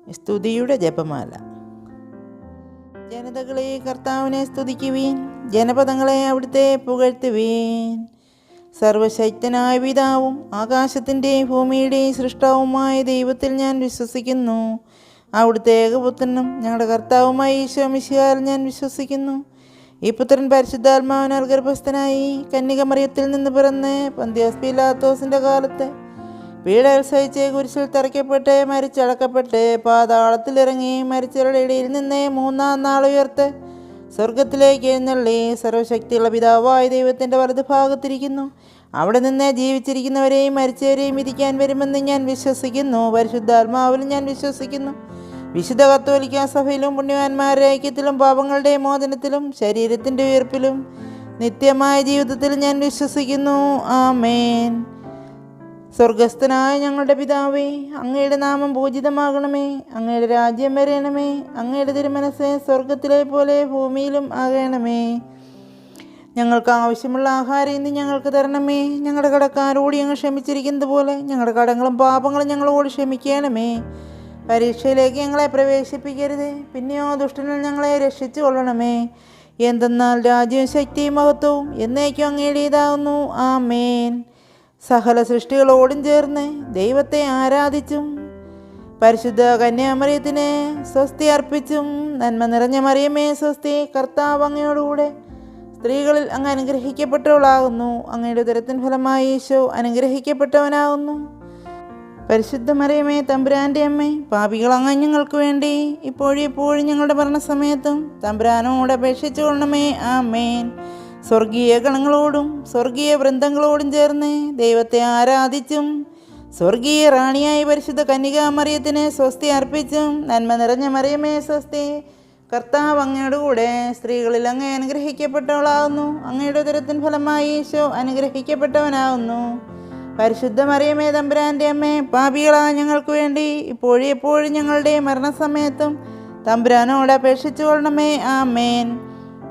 സ്തുതിയുടെ ജപമാല. ജനതകളെ കർത്താവിനെ സ്തുതിക്കുവീൻ, ജനപദങ്ങളെ അവിടുത്തെ പുകഴ്ത്തുവീൻ. സർവശക്തനായ പിതാവും ആകാശത്തിൻ്റെയും ഭൂമിയുടെയും സൃഷ്ടാവുമായ ദൈവത്തിൽ ഞാൻ വിശ്വസിക്കുന്നു. അവിടുത്തെ ഏകപുത്രനും ഞങ്ങളുടെ കർത്താവുമായ ഈശോ മിശിഹായിൽ ഞാൻ വിശ്വസിക്കുന്നു. ഈ പുത്രൻ പരിശുദ്ധാത്മാവിനാൽ ഗർഭസ്ഥനായി കന്യകമറിയത്തിൽ നിന്ന് പിറന്ന് പന്തിയോസ് പീലാത്തോസിൻ്റെ കാലത്ത് പീഡകൾ സഹിച്ച് കുരിശിൽ തറയ്ക്കപ്പെട്ട് മരിച്ചടക്കപ്പെട്ട് പാതാളത്തിലിറങ്ങി മരിച്ചവരുടെ ഇടയിൽ നിന്ന് മൂന്നാം നാൾ ഉയർത്ത് സ്വർഗത്തിലേക്ക് എഴുന്നള്ളി സർവശക്തിയുള്ള പിതാവായ ദൈവത്തിൻ്റെ വലതുഭാഗത്തിരിക്കുന്നു. അവിടെ നിന്ന് ജീവിച്ചിരിക്കുന്നവരെയും മരിച്ചവരെയും വിധിക്കാൻ വരുമെന്ന് ഞാൻ വിശ്വസിക്കുന്നു. പരിശുദ്ധാത്മാവിൽ ഞാൻ വിശ്വസിക്കുന്നു. വിശുദ്ധ കത്തോലിക്കാ സഭയിലും പുണ്യവാന്മാരുടെ ഐക്യത്തിലും പാപങ്ങളുടെ മോചനത്തിലും ശരീരത്തിൻ്റെ ഉയർപ്പിലും നിത്യമായ ജീവിതത്തിൽ ഞാൻ വിശ്വസിക്കുന്നു. ആമേൻ. സ്വർഗസ്ഥനായ ഞങ്ങളുടെ പിതാവേ, അങ്ങയുടെ നാമം പൂജിതമാകണമേ. അങ്ങയുടെ രാജ്യം വരണമേ. അങ്ങയുടെ തിരുമനസ്സ് സ്വർഗത്തിലെ പോലെ ഭൂമിയിലും ആകണമേ. ഞങ്ങൾക്ക് ആവശ്യമുള്ള ആഹാരം ഇന്ന് ഞങ്ങൾക്ക് തരണമേ. ഞങ്ങളുടെ കടക്കാരോട് ഞങ്ങൾ ക്ഷമിച്ചിരിക്കുന്നത് പോലെ ഞങ്ങളുടെ കടങ്ങളും പാപങ്ങളും ഞങ്ങളോട് ക്ഷമിക്കണമേ. പരീക്ഷയിലേക്ക് ഞങ്ങളെ പ്രവേശിപ്പിക്കരുത്, പിന്നെയോ ദുഷ്ടനിൽ ഞങ്ങളെ രക്ഷിച്ചു കൊള്ളണമേ. എന്തെന്നാൽ രാജ്യവും ശക്തിയും മഹത്വവും എന്നേക്കും അങ്ങയുടേതാകുന്നു. ആമേൻ. സകല സൃഷ്ടികളോടും ചേർന്ന് ദൈവത്തെ ആരാധിച്ചും പരിശുദ്ധ കന്യാമറിയത്തിന് സ്വസ്തി അർപ്പിച്ചും നന്മ നിറഞ്ഞ മറിയമേ സ്വസ്തി, കർത്താവ് അങ്ങയോടുകൂടെ സ്ത്രീകളിൽ അങ്ങ് അനുഗ്രഹിക്കപ്പെട്ടവളാകുന്നു. അങ്ങയുടെ ഉദരത്തിൻ ഫലമായി ഈശോ അനുഗ്രഹിക്കപ്പെട്ടവനാകുന്നു. പരിശുദ്ധ മറിയമേ തമ്പുരാൻ്റെ അമ്മേ, പാപികളങ്ങ് ഞങ്ങൾക്ക് വേണ്ടി ഇപ്പോഴും ഞങ്ങളുടെ മരണസമയത്തും തമ്പുരാനോട് അപേക്ഷിച്ചു കൊള്ളണമേ. ആമേൻ. സ്വർഗീയ ഗണങ്ങളോടും സ്വർഗീയ വൃന്ദങ്ങളോടും ചേർന്ന് ദൈവത്തെ ആരാധിച്ചും സ്വർഗീയ റാണിയായി പരിശുദ്ധ കന്യകാമറിയത്തിന് സ്വസ്തി അർപ്പിച്ചും നന്മ നിറഞ്ഞ മറിയമേ സ്വസ്തി, കർത്താവ് അങ്ങയുടെ കൂടെ സ്ത്രീകളിൽ അങ്ങ് അനുഗ്രഹിക്കപ്പെട്ടവളാകുന്നു. അങ്ങയുടെ ഉദരത്തിൻ ഫലമായി ഈശോ അനുഗ്രഹിക്കപ്പെട്ടവനാകുന്നു. പരിശുദ്ധ മറിയമേ തമ്പുരാൻ്റെ അമ്മേ, പാപികളായ ഞങ്ങൾക്ക് വേണ്ടി ഇപ്പോഴും ഞങ്ങളുടെ മരണസമയത്തും തമ്പുരാനോട് അപേക്ഷിച്ചു കൊള്ളണമേ. ആമേൻ.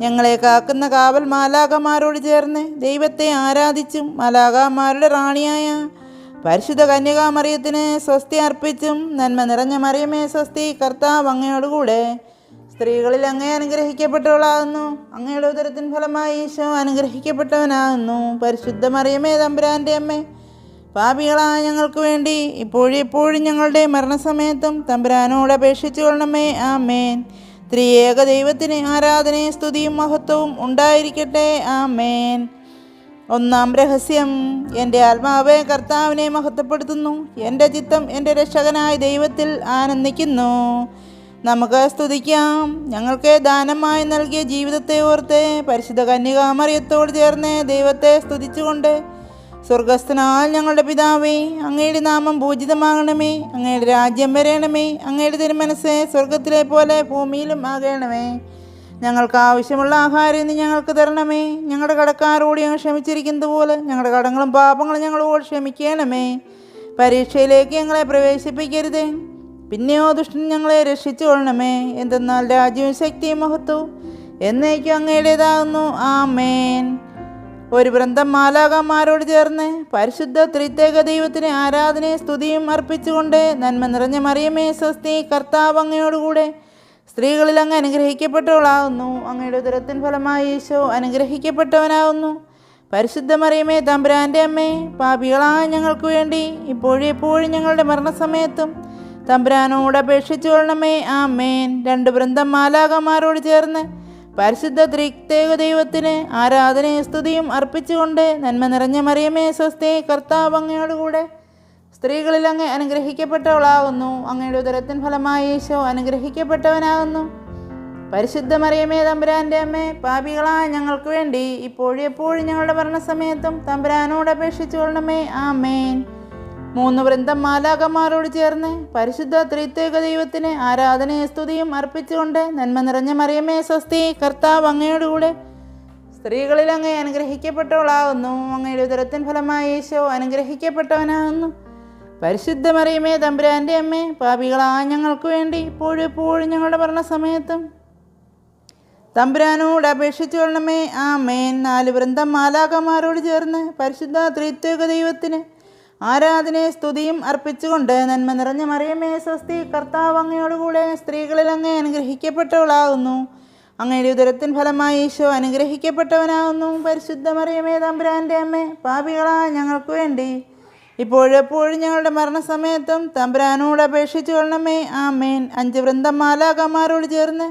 ഞങ്ങളെ കാക്കുന്ന കാവൽ മാലാഖമാരോട് ചേർന്ന് ദൈവത്തെ ആരാധിച്ചും മാലാഖമാരുടെ റാണിയായ പരിശുദ്ധ കന്യകാമറിയത്തിന് സ്വസ്തി അർപ്പിച്ചും നന്മ നിറഞ്ഞ മറിയമേ സ്വസ്തി, കർത്താവ് അങ്ങയോടുകൂടെ സ്ത്രീകളിൽ അങ്ങേ അനുഗ്രഹിക്കപ്പെട്ടവളാകുന്നു. അങ്ങയുടെ ഉദരത്തിൻ ഫലമായി ഈശോ അനുഗ്രഹിക്കപ്പെട്ടവനാകുന്നു. പരിശുദ്ധ മറിയമേ തമ്പുരാൻ്റെ അമ്മേ, പാപികളായ ഞങ്ങൾക്ക് വേണ്ടി ഇപ്പോഴും ഞങ്ങളുടെ മരണസമയത്തും തമ്പുരാനോട് അപേക്ഷിച്ചു കൊള്ളണമേ. ആമേൻ. ത്രിയേക ദൈവത്തിന് ആരാധനയും സ്തുതിയും മഹത്വവും ഉണ്ടായിരിക്കട്ടെ. ആമേൻ. ഒന്നാം രഹസ്യം. എൻ്റെ ആത്മാവേ കർത്താവിനെ മഹത്വപ്പെടുത്തുന്നു. എൻ്റെ ചിത്തം എൻ്റെ രക്ഷകനായ ദൈവത്തിൽ ആനന്ദിക്കുന്നു. നമുക്ക് സ്തുതിക്കാം. ഞങ്ങൾക്ക് ദാനമായി നൽകിയ ജീവിതത്തെ ഓർത്ത് പരിശുദ്ധ കന്യകാമറിയത്തോട് ചേർന്ന് ദൈവത്തെ സ്തുതിച്ചുകൊണ്ട് സ്വർഗസ്ഥനായ ഞങ്ങളുടെ പിതാവേ, അങ്ങയുടെ നാമം പൂജിതമാകണമേ. അങ്ങയുടെ രാജ്യം വരണമേ. അങ്ങയുടെ തിരുമനസ്സ് സ്വർഗത്തിലെ പോലെ ഭൂമിയിലും ആകണമേ. ഞങ്ങൾക്ക് ആവശ്യമുള്ള ആഹാരം ഇന്ന് ഞങ്ങൾക്ക് തരണമേ. ഞങ്ങളുടെ കടക്കാരോട് ഞങ്ങൾ ക്ഷമിച്ചിരിക്കുന്നത് പോലെ ഞങ്ങളുടെ കടങ്ങളും പാപങ്ങളും ഞങ്ങളോട് ക്ഷമിക്കണമേ. പരീക്ഷയിലേക്ക് ഞങ്ങളെ പ്രവേശിപ്പിക്കരുത്, പിന്നെയോ ദുഷ്ടൻ ഞങ്ങളെ രക്ഷിച്ചു കൊള്ളണമേ. എന്തെന്നാൽ രാജ്യവും ശക്തിയും മഹത്വവും എന്നേക്കും അങ്ങയുടേതാകുന്നു. ആമേൻ. ഒരു വൃന്ദം മാലാഖമാരോട് ചേർന്ന് പരിശുദ്ധ ത്രിത്യേക ദൈവത്തിന് ആരാധനയും സ്തുതിയും അർപ്പിച്ചുകൊണ്ട് നന്മ നിറഞ്ഞ മറിയമേ സ്വസ്തി, കർത്താവ് അങ്ങയോടുകൂടെ സ്ത്രീകളിൽ അങ്ങ് അനുഗ്രഹിക്കപ്പെട്ടവളാകുന്നു. അങ്ങയുടെ ഉദരത്തിൻ ഫലമായി ഈശോ അനുഗ്രഹിക്കപ്പെട്ടവനാകുന്നു. പരിശുദ്ധ മറിയമേ തമ്പുരാൻ്റെ അമ്മേ, പാപികളായ ഞങ്ങൾക്ക് വേണ്ടി ഇപ്പോഴും ഞങ്ങളുടെ മരണസമയത്തും തമ്പുരാനോട് അപേക്ഷിച്ചു കൊള്ളണമേ. ആമേൻ. രണ്ട് വൃന്ദം മാലാഖമാരോട് ചേർന്ന് പരിശുദ്ധ ത്രിത്യേക ദൈവത്തിന് ആരാധനയും സ്തുതിയും അർപ്പിച്ചുകൊണ്ട് നന്മ നിറഞ്ഞ മറിയമേ സ്വസ്തി, കർത്താവ് അങ്ങയോടുകൂടെ സ്ത്രീകളിൽ അങ്ങ് അനുഗ്രഹിക്കപ്പെട്ടവളാകുന്നു. അങ്ങയുടെ ഉദരത്തിൻ ഫലമായി ഈശോ അനുഗ്രഹിക്കപ്പെട്ടവനാകുന്നു. പരിശുദ്ധ മറിയമേ തമ്പുരാൻ്റെ അമ്മേ, പാപികളായ ഞങ്ങൾക്ക് വേണ്ടി ഇപ്പോഴും ഞങ്ങളുടെ മരണസമയത്തും തമ്പുരാനോട് അപേക്ഷിച്ചു കൊള്ളണമേ. ആമേൻ. മൂന്ന് വൃന്ദം മാലാഖമാരോട് ചേർന്ന് പരിശുദ്ധ ത്രിത്യേക ദൈവത്തിന് ആരാധനയും സ്തുതിയും അർപ്പിച്ചുകൊണ്ട് നന്മ നിറഞ്ഞ മറിയമേ സ്വസ്തി, കർത്താവ് അങ്ങയോടുകൂടെ സ്ത്രീകളിൽ അങ്ങ് അനുഗ്രഹിക്കപ്പെട്ടവളാകുന്നു. അങ്ങയുടെ ഉദരത്തിൻ ഫലമായി ഈശോ അനുഗ്രഹിക്കപ്പെട്ടവനാകുന്നു. പരിശുദ്ധ മറിയമേ തമ്പുരാൻ്റെ അമ്മേ, പാപികളായ ഞങ്ങൾക്ക് വേണ്ടി ഇപ്പോഴും ഞങ്ങളുടെ മരണസമയത്തും തമ്പുരാനോട് അപേക്ഷിച്ചു കൊള്ളണമേ. ആമേൻ. നാല് വൃന്ദം മാലാഖമാരോട് ചേർന്ന് പരിശുദ്ധ ത്രിത്യേക ദൈവത്തിന് ആരാധനയെ സ്തുതിയും അർപ്പിച്ചുകൊണ്ട് നന്മ നിറഞ്ഞ മറിയമേ സ്വസ്തി, കർത്താവ് അങ്ങയോടുകൂടെ സ്ത്രീകളിൽ അങ്ങ് അനുഗ്രഹിക്കപ്പെട്ടവളാകുന്നു. അങ്ങയുടെ ഉദരത്തിൻ ഫലമായി ഈശോ അനുഗ്രഹിക്കപ്പെട്ടവനാകുന്നു. പരിശുദ്ധ മറിയമേ തമ്പുരാൻ്റെ അമ്മേ, പാപികളായ ഞങ്ങൾക്ക് വേണ്ടി ഇപ്പോഴെപ്പോഴും ഞങ്ങളുടെ മരണസമയത്തും തമ്പുരാനോട് അപേക്ഷിച്ചു കൊള്ളണമേ. ആമേൻ. 5 വൃന്ദം മാലാഖമാരോട് ചേർന്ന്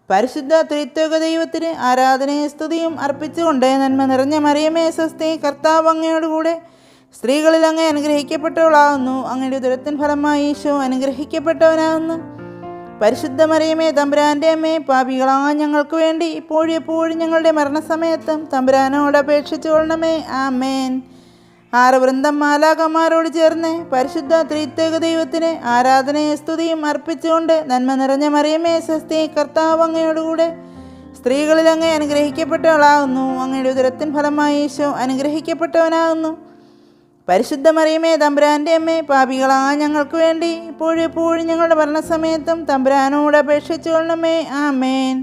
പരിശുദ്ധ ത്രിത്വക ദൈവത്തിന് ആരാധനയും സ്തുതിയും അർപ്പിച്ചുകൊണ്ട് നന്മ നിറഞ്ഞ മറിയമേ സ്വസ്തി, കർത്താവ് അങ്ങയോടുകൂടെ സ്ത്രീകളിൽ അങ്ങ് അനുഗ്രഹിക്കപ്പെട്ടവളാകുന്നു. അങ്ങയുടെ ഉദരത്തിൻ ഫലമായി ഈശോ അനുഗ്രഹിക്കപ്പെട്ടവനാകുന്നു. പരിശുദ്ധ മറിയമേ തമ്പുരാൻ്റെ അമ്മേ, പാപികളായ ഞങ്ങൾക്ക് വേണ്ടി ഇപ്പോഴെപ്പോഴും ഞങ്ങളുടെ മരണസമയത്തും തമ്പുരാനോട് അപേക്ഷിച്ചു കൊള്ളണമേ. ആമേൻ. 6 വൃന്ദം മാലാഖമാരോട് ചേർന്ന് പരിശുദ്ധ ത്രിത്വക ദൈവത്തിന് ആരാധനയും സ്തുതിയും അർപ്പിച്ചുകൊണ്ട് നന്മ നിറഞ്ഞ മറിയമേ സ്വസ്തി, കർത്താവ് അങ്ങയോടുകൂടെ സ്ത്രീകളിൽ അങ്ങ് അനുഗ്രഹിക്കപ്പെട്ടവളാകുന്നു. അങ്ങയുടെ ഉദരത്തിൻ ഫലമായി ഈശോ അനുഗ്രഹിക്കപ്പെട്ടവനാകുന്നു. പരിശുദ്ധ മറിയമേ തമ്പുരാൻ്റെ അമ്മേ, പാപികളായ ഞങ്ങൾക്ക് വേണ്ടി ഇപ്പോഴെപ്പോഴും ഞങ്ങളുടെ മരണസമയത്തും തമ്പുരാനോട് അപേക്ഷിച്ചു കൊള്ളണമേ. ആമേൻ.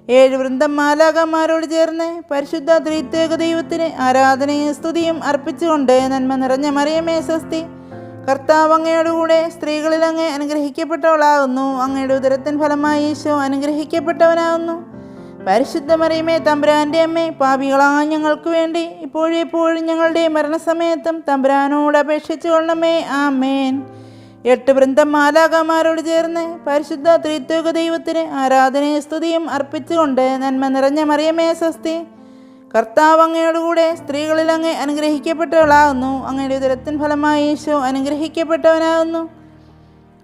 7 വൃന്ദം മാലാഖമാരോട് ചേർന്ന് പരിശുദ്ധ ത്രിത്വക ദൈവത്തിന് ആരാധനയും സ്തുതിയും അർപ്പിച്ചുകൊണ്ട് നന്മ നിറഞ്ഞ മറിയമേ സ്വസ്തി, കർത്താവ് അങ്ങയോടുകൂടെ സ്ത്രീകളിൽ അങ്ങ് അനുഗ്രഹിക്കപ്പെട്ടവളാകുന്നു. അങ്ങയുടെ ഉദരത്തിൻ ഫലമായി ഈശോ അനുഗ്രഹിക്കപ്പെട്ടവനാകുന്നു. പരിശുദ്ധ മറിയമേ തമ്പുരാൻ്റെ അമ്മേ, പാപികളായ ഞങ്ങൾക്ക് വേണ്ടി ഇപ്പോഴെപ്പോഴും ഞങ്ങളുടെ മരണസമയത്തും തമ്പുരാനോട് അപേക്ഷിച്ചു കൊള്ളണമേ. ആമേൻ. 8 വൃന്ദം മാലാഖമാരോട് ചേർന്ന് പരിശുദ്ധ ത്രിത്വക ദൈവത്തിന് ആരാധനയും സ്തുതിയും അർപ്പിച്ചുകൊണ്ട് നന്മ നിറഞ്ഞ മറിയമേ സ്വസ്തി, കർത്താവ് അങ്ങയോടുകൂടെ സ്ത്രീകളിൽ അങ്ങ് അനുഗ്രഹിക്കപ്പെട്ടവളാകുന്നു. അങ്ങയുടെ ഉദരത്തിൻ ഫലമായി ഈശോ അനുഗ്രഹിക്കപ്പെട്ടവനാകുന്നു.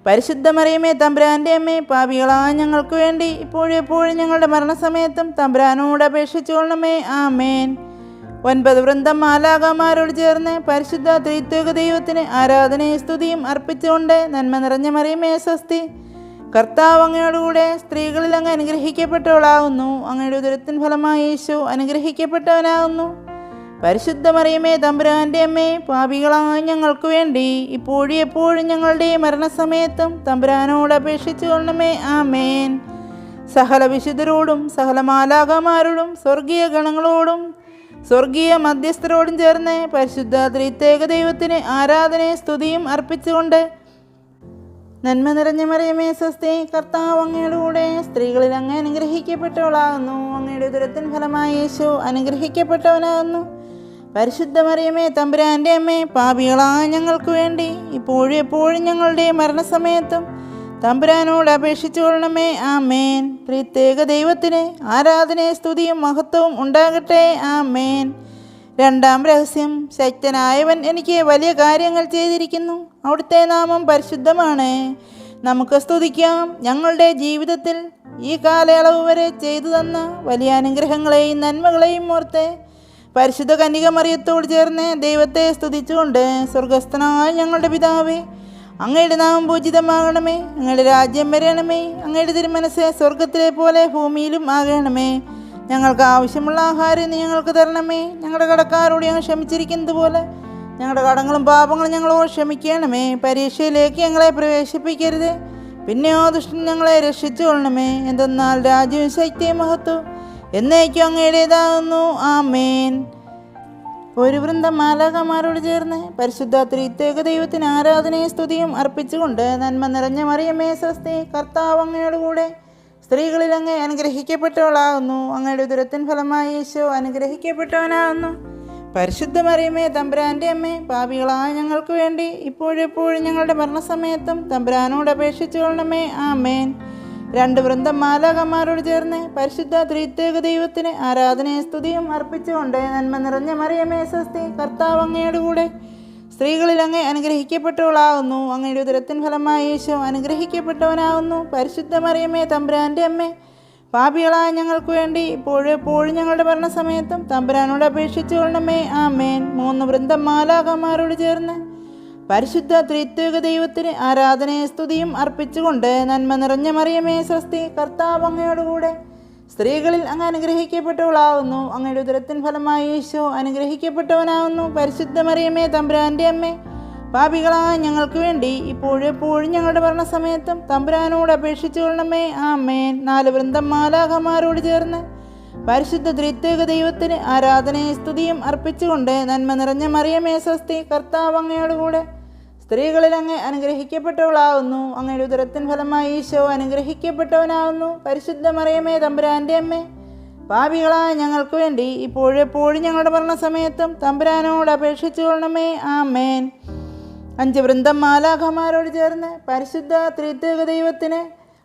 പരിശുദ്ധ മറിയമേ തമ്പുരാൻ്റെ അമ്മേ, പാപികളായ ഞങ്ങൾക്ക് വേണ്ടി ഇപ്പോഴെപ്പോഴും ഞങ്ങളുടെ മരണസമയത്തും തമ്പുരാനോട് അപേക്ഷിച്ചു കൊള്ളണമേ. ആമേൻ. 9 വൃന്ദം മാലാഖമാരോട് ചേർന്ന് പരിശുദ്ധ ത്രിത്വക ദൈവത്തിന് ആരാധനയും സ്തുതിയും അർപ്പിച്ചുകൊണ്ട് നന്മ നിറഞ്ഞ മറിയമേ സ്വസ്തി, കർത്താവ് അങ്ങയോടുകൂടെ സ്ത്രീകളിൽ അങ്ങ് അനുഗ്രഹിക്കപ്പെട്ടവളാകുന്നു. അങ്ങയുടെ ഉദരത്തിൻ ഫലമായി ഈശോ അനുഗ്രഹിക്കപ്പെട്ടവനാകുന്നു. പരിശുദ്ധ മറിയമേ തമ്പുരാൻ്റെ അമ്മേ, പാപികളായ ഞങ്ങൾക്ക് വേണ്ടി ഇപ്പോഴും എപ്പോഴും ഞങ്ങളുടെ മരണസമയത്തും തമ്പുരാനോട് അപേക്ഷിച്ചു കൊള്ളണമേ. ആമേൻ. സകല വിശുദ്ധരോടും സകല മാലാഖമാരോടും സ്വർഗീയ ഗണങ്ങളോടും സ്വർഗീയ മധ്യസ്ഥരോടും ചേർന്ന് പരിശുദ്ധ ത്രിത്വക ദൈവത്തിന് ആരാധനയും സ്തുതിയും അർപ്പിച്ചുകൊണ്ട് നന്മ നിറഞ്ഞ മറിയമേ സ്വസ്തി, കർത്താവ് അങ്ങയോടുകൂടെ സ്ത്രീകളിൽ അങ്ങ് അനുഗ്രഹിക്കപ്പെട്ടവളാകുന്നു. അങ്ങയുടെ ഉദരത്തിൻ ഫലമായി യേശു അനുഗ്രഹിക്കപ്പെട്ടവനാകുന്നു. പരിശുദ്ധ മറിയമേ തമ്പുരാൻ്റെ അമ്മേ, പാപികളായ ഞങ്ങൾക്ക് വേണ്ടി ഇപ്പോഴും എപ്പോഴും ഞങ്ങളുടെ മരണസമയത്തും തമ്പുരാനോട് അപേക്ഷിച്ചു കൊള്ളണമേ. ആമേൻ. ത്രിത്വക ദൈവത്തിന് ആരാധനയും സ്തുതിയും മഹത്വവും ഉണ്ടാകട്ടെ. ആമേൻ. 2-ാം രഹസ്യം. ശക്തനായവൻ എനിക്ക് വലിയ കാര്യങ്ങൾ ചെയ്തിരിക്കുന്നു. അവിടുത്തെ നാമം പരിശുദ്ധമാണ്. നമുക്ക് സ്തുതിക്കാം. ഞങ്ങളുടെ ജീവിതത്തിൽ ഈ കാലയളവ് വരെ ചെയ്തു തന്ന വലിയ അനുഗ്രഹങ്ങളെയും നന്മകളെയും ഓർത്ത് പരിശുദ്ധ കന്യക മറിയത്തോട് ചേർന്ന് ദൈവത്തെ സ്തുതിച്ചുകൊണ്ട്, സ്വർഗസ്ഥനായ ഞങ്ങളുടെ പിതാവേ, അങ്ങയുടെ നാമം പൂജിതമാകണമേ. അങ്ങയുടെ രാജ്യം വരണമേ. അങ്ങയുടെ തിരുമനസ്സ് സ്വർഗത്തിലെ പോലെ ഭൂമിയിലും ആകണമേ. ഞങ്ങൾക്ക് ആവശ്യമുള്ള ആഹാരം ഇന്ന് ഞങ്ങൾക്ക് തരണമേ. ഞങ്ങളുടെ കടക്കാരോട് ഞങ്ങൾ ക്ഷമിച്ചിരിക്കുന്നത് പോലെ ഞങ്ങളുടെ കടങ്ങളും പാപങ്ങളും ഞങ്ങളോട് ക്ഷമിക്കണമേ. പരീക്ഷയിലേക്ക് ഞങ്ങളെ പ്രവേശിപ്പിക്കരുത്, പിന്നെയോ ദുഷ്ടൻ ഞങ്ങളെ രക്ഷിച്ചു കൊള്ളണമേ. എന്തെന്നാൽ രാജ്യവും ശക്തിയും മഹത്വവും എന്നേക്കും അങ്ങയുടേതാകുന്നു. ആമേൻ. 1 വൃന്ദം മാലാഖമാരോട് ചേർന്ന് പരിശുദ്ധ ത്രിത്വക ദൈവത്തിന് ആരാധനയും സ്തുതിയും അർപ്പിച്ചുകൊണ്ട് നന്മ നിറഞ്ഞ മറിയമേ സ്വസ്തി, കർത്താവ് അങ്ങയോടുകൂടെ സ്ത്രീകളിൽ അങ്ങ് അനുഗ്രഹിക്കപ്പെട്ടവളാകുന്നു. അങ്ങയുടെ ഉദരത്തിൻ ഫലമായി യേശു അനുഗ്രഹിക്കപ്പെട്ടവനാകുന്നു. പരിശുദ്ധ മറിയമേ തമ്പുരാൻ്റെ അമ്മേ, പാപികളായ ഞങ്ങൾക്ക് വേണ്ടി ഇപ്പോഴെപ്പോഴും ഞങ്ങളുടെ മരണസമയത്തും തമ്പുരാനോട് അപേക്ഷിച്ചു കൊള്ളണമേ. ആമേൻ. 2 വൃന്ദം മാലാഖമാരോട് ചേർന്ന് പരിശുദ്ധ ത്രിത്വക ദൈവത്തിന് ആരാധനയും സ്തുതിയും അർപ്പിച്ചുകൊണ്ട് നന്മ നിറഞ്ഞ മറിയമേ സ്വസ്തി, കർത്താവ് അങ്ങയോടുകൂടെ സ്ത്രീകളിൽ അങ്ങ് അനുഗ്രഹിക്കപ്പെട്ടവളാകുന്നു. അങ്ങയുടെ ഉദരത്തിൻ ഫലമായി യേശു അനുഗ്രഹിക്കപ്പെട്ടവനാകുന്നു. പരിശുദ്ധ മറിയമേ തമ്പുരാൻ്റെ അമ്മേ, പാപികളായ ഞങ്ങൾക്ക് വേണ്ടി ഇപ്പോഴെപ്പോഴും ഞങ്ങളുടെ മരണസമയത്തും തമ്പുരാനോട് അപേക്ഷിച്ചു കൊള്ളണമേ. ആമേൻ. 3 വൃന്ദം മാലാഖമാരോട് ചേർന്ന് പരിശുദ്ധ ത്രിത്വക ദൈവത്തിന് ആരാധനയും സ്തുതിയും അർപ്പിച്ചുകൊണ്ട് നന്മ നിറഞ്ഞ മറിയമേ സ്വസ്തി, കർത്താവ് അങ്ങയോടുകൂടെ സ്ത്രീകളിൽ അങ്ങ് അനുഗ്രഹിക്കപ്പെട്ടവളാകുന്നു. അങ്ങയുടെ ഉദരത്തിൻ ഫലമായി യേശു അനുഗ്രഹിക്കപ്പെട്ടവനാകുന്നു. പരിശുദ്ധ മറിയമേ തമ്പുരാൻ്റെ അമ്മേ, പാപികളായ ഞങ്ങൾക്ക് വേണ്ടി ഇപ്പോഴെപ്പോഴും ഞങ്ങളുടെ മരണസമയത്തും തമ്പുരാനോട് അപേക്ഷിച്ചു കൊള്ളണമേ. ആമേൻ. 4 വൃന്ദം മാലാഖമാരോട് ചേർന്ന് പരിശുദ്ധ ത്രിത്വൈക ദൈവത്തിന് ആരാധനയും സ്തുതിയും അർപ്പിച്ചുകൊണ്ട് നന്മ നിറഞ്ഞ മറിയമേ സ്വസ്തി, കർത്താവ് അങ്ങയോടുകൂടെ സ്ത്രീകളിൽ അങ്ങ് അനുഗ്രഹിക്കപ്പെട്ടവളാവുന്നു. അങ്ങയുടെ ഉദരത്തിൻ ഫലമായി ഈശോ അനുഗ്രഹിക്കപ്പെട്ടവനാവുന്നു. പരിശുദ്ധ മറിയമേ തമ്പുരാൻ്റെ അമ്മേ, പാപികളായ ഞങ്ങൾക്ക് വേണ്ടി ഇപ്പോഴെപ്പോഴും ഞങ്ങളുടെ മരണസമയത്തും തമ്പുരാനോട് അപേക്ഷിച്ചു കൊള്ളണമേ. ആമേൻ. 5 വൃന്ദം മാലാഖമാരോട് ചേർന്ന് പരിശുദ്ധ ത്രിത്വൈക ദൈവത്തിന്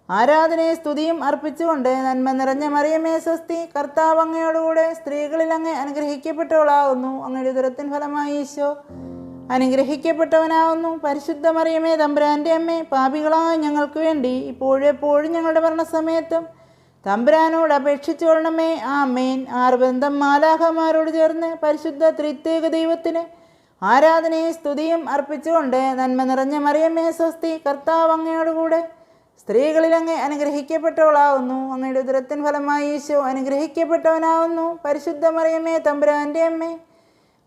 ആരാധനയും സ്തുതിയും അർപ്പിച്ചുകൊണ്ട് നന്മ നിറഞ്ഞ മറിയമേ സ്വസ്തി, കർത്താവ് അങ്ങയോടുകൂടെ സ്ത്രീകളിൽ അങ്ങ് അനുഗ്രഹിക്കപ്പെട്ടവളാവുന്നു. അങ്ങയുടെ ഉദരത്തിൻ ഫലമായി ഈശോ അനുഗ്രഹിക്കപ്പെട്ടവനാവുന്നു. പരിശുദ്ധ മറിയമേ തമ്പുരാൻ്റെ അമ്മേ, പാപികളായ ഞങ്ങൾക്ക് വേണ്ടി ഇപ്പോഴെപ്പോഴും ഞങ്ങളുടെ മരണസമയത്തും തമ്പുരാനോട് അപേക്ഷിച്ചു കൊള്ളണമേ. ആമേൻ. 6 വൃന്ദം മാലാഖമാരോട് ചേർന്ന് പരിശുദ്ധ ത്രിത്വൈക ദൈവത്തിന് ആരാധനയും സ്തുതിയും അർപ്പിച്ചുകൊണ്ട് നന്മ നിറഞ്ഞ മറിയമേ സ്വസ്തി, കർത്താവ് അങ്ങയോടുകൂടെ സ്ത്രീകളിൽ അങ്ങ് അനുഗ്രഹിക്കപ്പെട്ടവളാവുന്നു. അങ്ങയുടെ ഉദരത്തിൻ ഫലമായി ഈശോ അനുഗ്രഹിക്കപ്പെട്ടവനാവുന്നു. പരിശുദ്ധ മറിയമേ തമ്പുരാൻ്റെ അമ്മേ,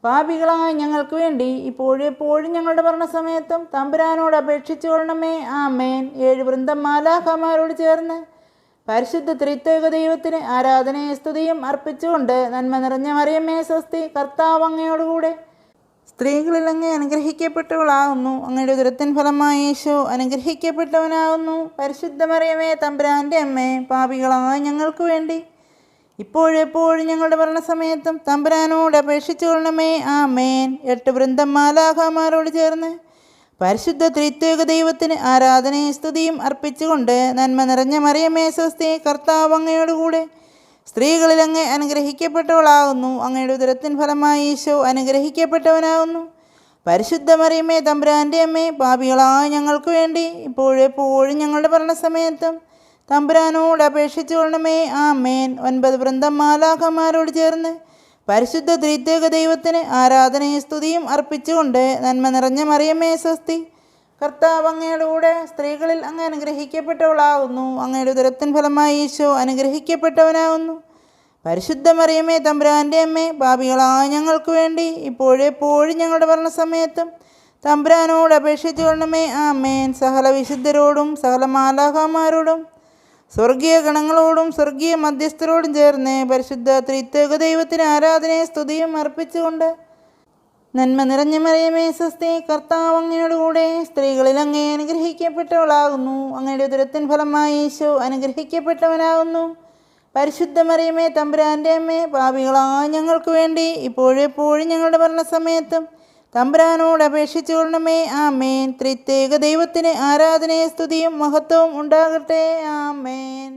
പാപികളായ ഞങ്ങൾക്ക് വേണ്ടി ഇപ്പോഴെപ്പോഴും ഞങ്ങളുടെ മരണസമയത്തും തമ്പുരാനോട് അപേക്ഷിച്ചു കൊള്ളണമേ. ആമേൻ. 7 വൃന്ദം മാലാഖമാരോട് ചേർന്ന് പരിശുദ്ധ ത്രിത്വൈക ദൈവത്തിന് ആരാധനയും സ്തുതിയും അർപ്പിച്ചുകൊണ്ട് നന്മ നിറഞ്ഞ മറിയമേ സ്വസ്തി, കർത്താവ് അങ്ങയോടുകൂടെ സ്ത്രീകളിൽ അങ്ങ് അനുഗ്രഹിക്കപ്പെട്ടവളാകുന്നു. അങ്ങയുടെ ഉദരത്തിൻ ഫലമായി ഈശോ അനുഗ്രഹിക്കപ്പെട്ടവനാകുന്നു. പരിശുദ്ധ മറിയമേ തമ്പുരാൻ്റെ അമ്മേ, പാപികളായ ഞങ്ങൾക്ക് വേണ്ടി ഇപ്പോഴെപ്പോഴും ഞങ്ങളുടെ മരണസമയത്തും തമ്പുരാനോട് അപേക്ഷിച്ചു കൊള്ളണമേ. ആമേൻ. 8 വൃന്ദം മാലാഖമാരോട് ചേർന്ന് പരിശുദ്ധ ത്രിത്വൈക ദൈവത്തിന് ആരാധനയും സ്തുതിയും അർപ്പിച്ചുകൊണ്ട് നന്മ നിറഞ്ഞ മറിയമേ സ്വസ്തി, കർത്താവ് അങ്ങയോടുകൂടെ സ്ത്രീകളിൽ അങ്ങ് അനുഗ്രഹിക്കപ്പെട്ടവളാകുന്നു. അങ്ങയുടെ ഉദരത്തിൻ ഫലമായി ഈശോ അനുഗ്രഹിക്കപ്പെട്ടവനാകുന്നു. പരിശുദ്ധ മറിയമേ തമ്പുരാൻ്റെ അമ്മേ, പാപികളായ ഞങ്ങൾക്ക് വേണ്ടി ഇപ്പോഴെപ്പോഴും ഞങ്ങളുടെ മരണസമയത്തും തമ്പുരാനോട് അപേക്ഷിച്ചു കൊള്ളണമേ. ആമേൻ. 9 വൃന്ദം മാലാഖമാരോട് ചേർന്ന് പരിശുദ്ധ ത്രിത്വൈക ദൈവത്തിന് ആരാധനയും സ്തുതിയും അർപ്പിച്ചുകൊണ്ട് നന്മ നിറഞ്ഞ മറിയമേ സ്വസ്തി, കർത്താവ് അങ്ങയോടുകൂടെ സ്ത്രീകളിൽ അങ്ങ് അനുഗ്രഹിക്കപ്പെട്ടവളാകുന്നു. അങ്ങയുടെ ഉദരത്തിൻ ഫലമായി ഈശോ അനുഗ്രഹിക്കപ്പെട്ടവനാകുന്നു. പരിശുദ്ധ മറിയമേ തമ്പുരാൻ്റെ അമ്മേ, പാപികളായ ഞങ്ങൾക്ക് വേണ്ടി ഇപ്പോഴെപ്പോഴും ഞങ്ങളുടെ മരണസമയത്തും തമ്പുരാനോട് അപേക്ഷിച്ചു കൊള്ളണമേ. ആമേൻ. സകല വിശുദ്ധരോടും സകല മാലാഖമാരോടും സ്വർഗീയ ഗണങ്ങളോടും സ്വർഗീയ മധ്യസ്ഥരോടും ചേർന്ന് പരിശുദ്ധ ത്രിത്വൈക ദൈവത്തിന് ആരാധനയും സ്തുതിയും അർപ്പിച്ചുകൊണ്ട് നന്മ നിറഞ്ഞ മറിയമേ സ്വസ്തി, കർത്താവ് അങ്ങയോടുകൂടെ സ്ത്രീകളിൽ അങ്ങേ അനുഗ്രഹിക്കപ്പെട്ടവളാകുന്നു. അങ്ങയുടെ ഉദരത്തിൻ ഫലമായി ഈശോ അനുഗ്രഹിക്കപ്പെട്ടവനാകുന്നു. പരിശുദ്ധ മറിയമേ തമ്പുരാൻ്റെ അമ്മേ, പാപികളായ ഞങ്ങൾക്ക് വേണ്ടി ഇപ്പോഴെപ്പോഴും ഞങ്ങളുടെ മരണസമയത്തും തമ്പുരാനോട് അപേക്ഷിച്ചു കൊള്ളണമേ. ആമേൻ. ത്രിത്വൈക ദൈവത്തിന് ആരാധനയും സ്തുതിയും മഹത്വവും ഉണ്ടാകട്ടെ. ആമേൻ.